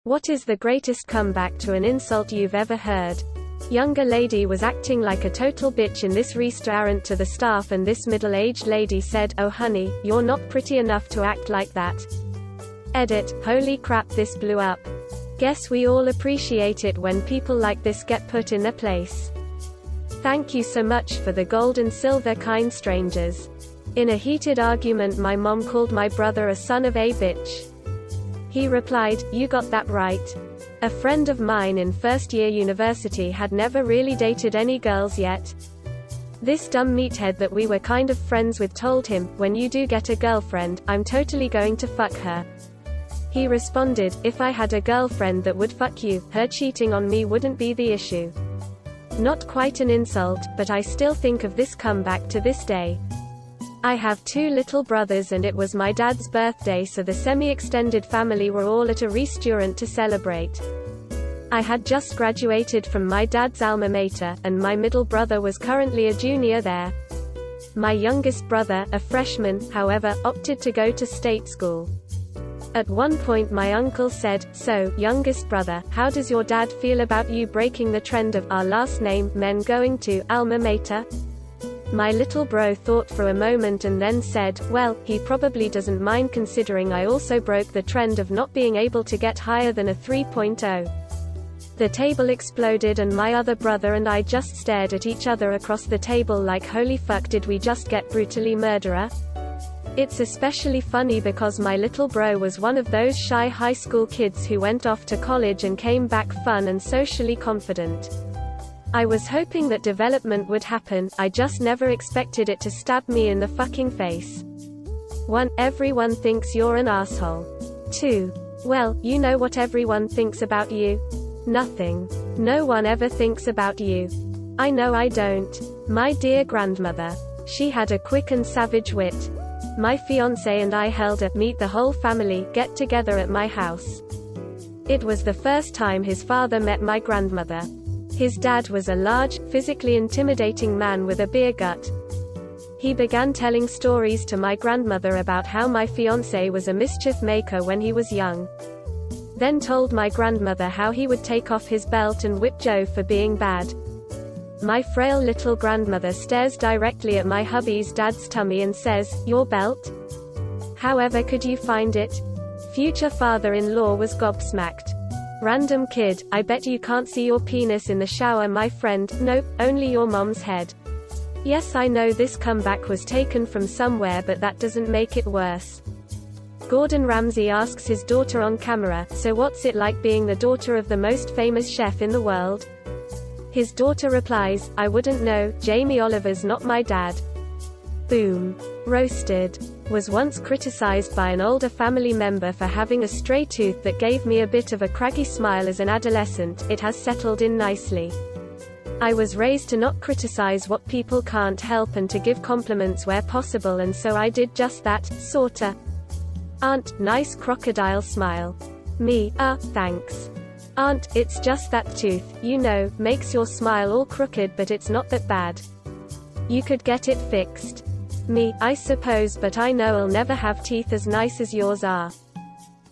What is the greatest comeback to an insult you've ever heard? Younger lady was acting like a total bitch in this restaurant to the staff, and this middle-aged lady said, "Oh honey, you're not pretty enough to act like that." Edit. Holy crap, this blew up. Guess we all appreciate it when people like this get put in their place. Thank you so much for the gold and silver, kind strangers. In a heated argument, my mom called my brother a son of a bitch. He replied, "You got that right." A friend of mine in first-year university had never really dated any girls yet. This dumb meathead that we were kind of friends with told him, "When you do get a girlfriend, I'm totally going to fuck her." He responded, "If I had a girlfriend that would fuck you, her cheating on me wouldn't be the issue." Not quite an insult, but I still think of this comeback to this day. I have 2 little brothers and it was my dad's birthday, so the semi-extended family were all at a restaurant to celebrate. I had just graduated from my dad's alma mater, and my middle brother was currently a junior there. My youngest brother, a freshman, however, opted to go to state school. At one point my uncle said, "So, youngest brother, how does your dad feel about you breaking the trend of our last name men going to alma mater?" My little bro thought for a moment and then said, "Well, he probably doesn't mind, considering I also broke the trend of not being able to get higher than a 3.0. The table exploded and my other brother and I just stared at each other across the table like, holy fuck, did we just get brutally murdered? It's especially funny because my little bro was one of those shy high school kids who went off to college and came back fun and socially confident. I was hoping that development would happen, I just never expected it to stab me in the fucking face. 1. Everyone thinks you're an asshole. 2. Well, you know what everyone thinks about you? Nothing. No one ever thinks about you. I know I don't. My dear grandmother. She had a quick and savage wit. My fiancé and I held a meet the whole family get together at my house. It was the first time his father met my grandmother. His dad was a large, physically intimidating man with a beer gut. He began telling stories to my grandmother about how my fiancé was a mischief maker when he was young. Then told my grandmother how he would take off his belt and whip Joe for being bad. My frail little grandmother stares directly at my hubby's dad's tummy and says, "Your belt? However could you find it?" Future father-in-law was gobsmacked. Random kid, "I bet you can't see your penis in the shower, my friend." Nope, only your mom's head. Yes, I know this comeback was taken from somewhere, but that doesn't make it worse. Gordon Ramsay asks his daughter on camera, "So what's it like being the daughter of the most famous chef in the world?" His daughter replies, "I wouldn't know, Jamie Oliver's not my dad." Boom. Roasted. Was once criticized by an older family member for having a stray tooth that gave me a bit of a craggy smile as an adolescent. It has settled in nicely. I was raised to not criticize what people can't help and to give compliments where possible, and so I did just that, sorta. Aunt, nice crocodile smile. Me, thanks. Aunt, it's just that tooth, you know, makes your smile all crooked, but it's not that bad. You could get it fixed. Me, I suppose, but I know I'll never have teeth as nice as yours are.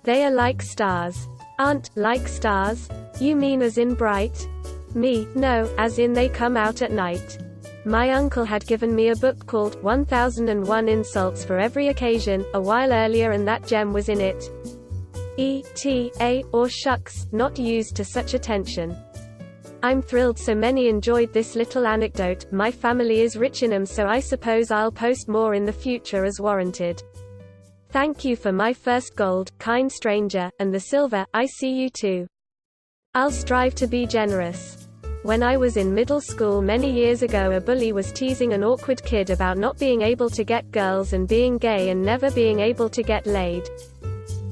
They are like stars. Aunt, like stars? You mean as in bright? Me, no, as in they come out at night. My uncle had given me a book called 1001 Insults for Every Occasion a while earlier, and that gem was in it. Or shucks, not used to such attention. I'm thrilled so many enjoyed this little anecdote. My family is rich in 'em, so I suppose I'll post more in the future as warranted. Thank you for my first gold, kind stranger, and the silver, I see you too. I'll strive to be generous. When I was in middle school many years ago, a bully was teasing an awkward kid about not being able to get girls and being gay and never being able to get laid.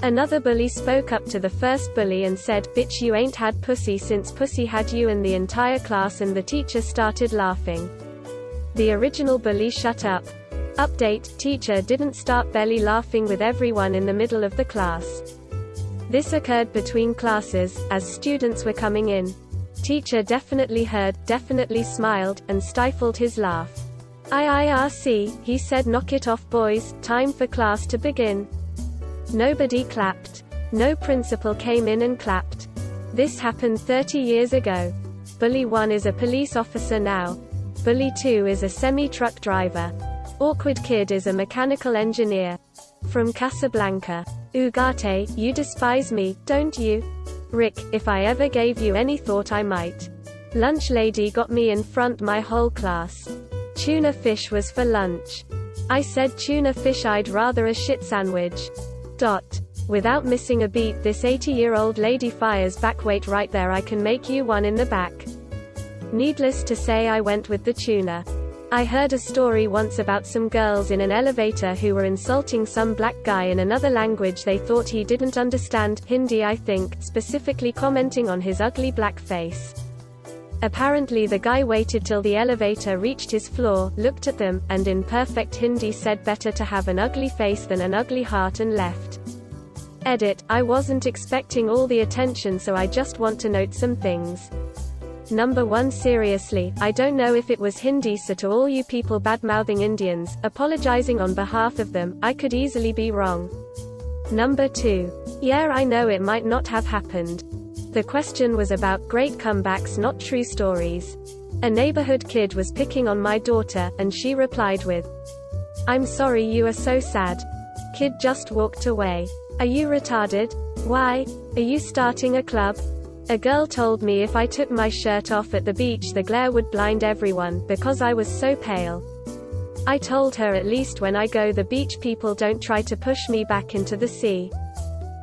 Another bully spoke up to the first bully and said, "Bitch, you ain't had pussy since pussy had you," and the entire class and the teacher started laughing. The original bully shut up. Update, teacher didn't start belly laughing with everyone in the middle of the class. This occurred between classes, as students were coming in. Teacher definitely heard, definitely smiled, and stifled his laugh. "IIRC," he said, "knock it off boys, time for class to begin." Nobody clapped. No principal came in and clapped. This happened 30 years ago. Bully 1 is a police officer now. Bully 2 is a semi-truck driver. Awkward kid is a mechanical engineer. From Casablanca. Ugarte, you despise me, don't you? Rick, if I ever gave you any thought I might. Lunch lady got me in front my whole class. Tuna fish was for lunch. I said tuna fish, I'd rather a shit sandwich. Without missing a beat, this 80-year-old lady fires back. Wait right there, I can make you one in the back. Needless to say, I went with the tuna. I heard a story once about some girls in an elevator who were insulting some black guy in another language they thought he didn't understand, Hindi I think, specifically commenting on his ugly black face. Apparently the guy waited till the elevator reached his floor, looked at them, and in perfect Hindi said better to have an ugly face than an ugly heart and left. Edit, I wasn't expecting all the attention, so I just want to note some things. Number 1, seriously, I don't know if it was Hindi, so to all you people bad-mouthing Indians, apologizing on behalf of them, I could easily be wrong. Number 2. Yeah, I know it might not have happened. The question was about great comebacks, not true stories. A neighborhood kid was picking on my daughter, and she replied with, "I'm sorry, you are so sad." Kid just walked away. Are you retarded? Why? Are you starting a club? A girl told me if I took my shirt off at the beach the glare would blind everyone, because I was so pale. I told her at least when I go the beach people don't try to push me back into the sea.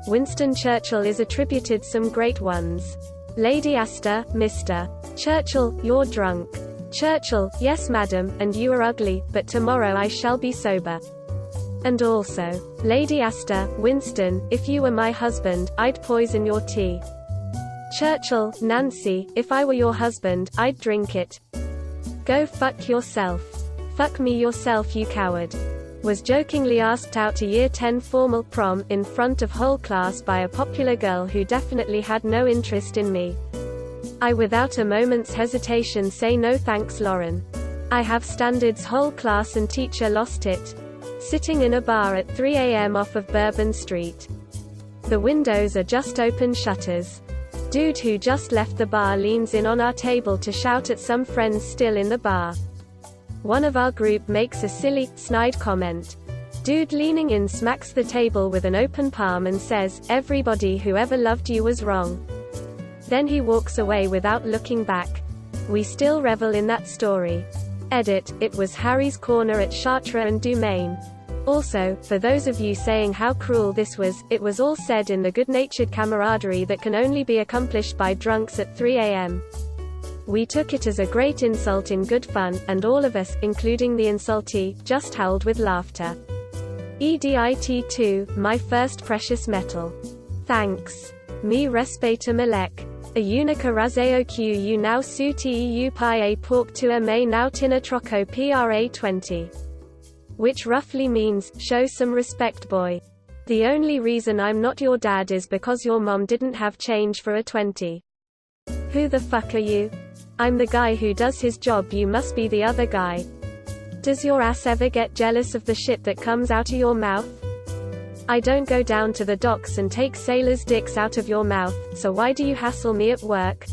Winston Churchill is attributed some great ones. Lady Astor, Mr. Churchill, you're drunk. Churchill, yes madam, and you are ugly, but tomorrow I shall be sober. And also, Lady Astor, Winston, if you were my husband, I'd poison your tea. Churchill, Nancy, if I were your husband, I'd drink it. Go fuck yourself. Fuck me yourself, you coward. Was jokingly asked out to Year 10 formal prom, in front of whole class by a popular girl who definitely had no interest in me. I without a moment's hesitation say no thanks, Lauren. I have standards, whole class and teacher lost it. Sitting in a bar at 3 a.m. off of Bourbon Street. The windows are just open shutters. Dude who just left the bar leans in on our table to shout at some friends still in the bar. One of our group makes a silly, snide comment. Dude leaning in smacks the table with an open palm and says, "Everybody who ever loved you was wrong." Then he walks away without looking back. We still revel in that story. Edit, it was Harry's Corner at Chartres and Dumaine. Also, for those of you saying how cruel this was, it was all said in the good-natured camaraderie that can only be accomplished by drunks at 3 a.m. We took it as a great insult in good fun, and all of us, including the insultee, just howled with laughter. EDIT2, my first precious metal. Thanks. Mi respeta melek. A unica razeo q now su teu pi a pork tu a me now tina troco pra 20. Which roughly means, show some respect boy. The only reason I'm not your dad is because your mom didn't have change for a 20. Who the fuck are you? I'm the guy who does his job, you must be the other guy. Does your ass ever get jealous of the shit that comes out of your mouth? I don't go down to the docks and take sailors' dicks out of your mouth, so why do you hassle me at work?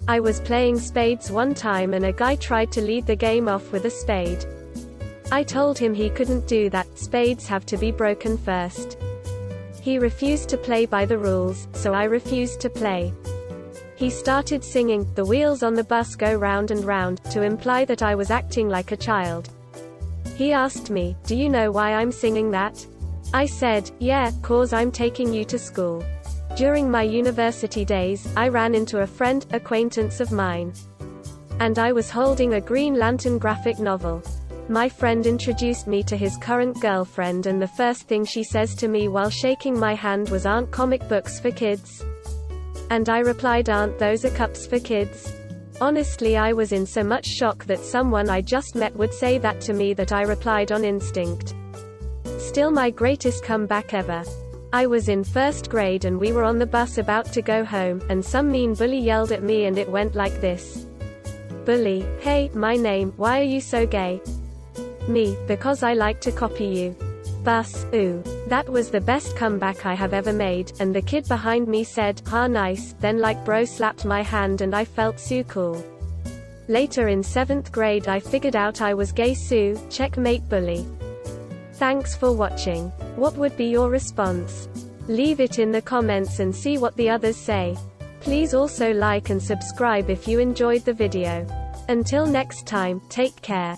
I was playing spades one time and a guy tried to lead the game off with a spade. I told him he couldn't do that, spades have to be broken first. He refused to play by the rules, so I refused to play. He started singing, "The wheels on the bus go round and round," to imply that I was acting like a child. He asked me, "Do you know why I'm singing that?" I said, "Yeah, 'cause I'm taking you to school." During my university days, I ran into a acquaintance of mine. And I was holding a Green Lantern graphic novel. My friend introduced me to his current girlfriend and the first thing she says to me while shaking my hand was, "Aren't comic books for kids?" And I replied, "Aren't those a cups for kids?" Honestly, I was in so much shock that someone I just met would say that to me that I replied on instinct. Still my greatest comeback ever. I was in first grade and we were on the bus about to go home, and some mean bully yelled at me and it went like this. Bully, "Hey, my name, why are you so gay?" Me, "Because I like to copy you." Bus, ooh. That was the best comeback I have ever made, and the kid behind me said, ha nice, then like bro slapped my hand and I felt so cool. Later in 7th grade I figured out I was gay Sue, checkmate bully. Thanks for watching. What would be your response? Leave it in the comments and see what the others say. Please also like and subscribe if you enjoyed the video. Until next time, take care.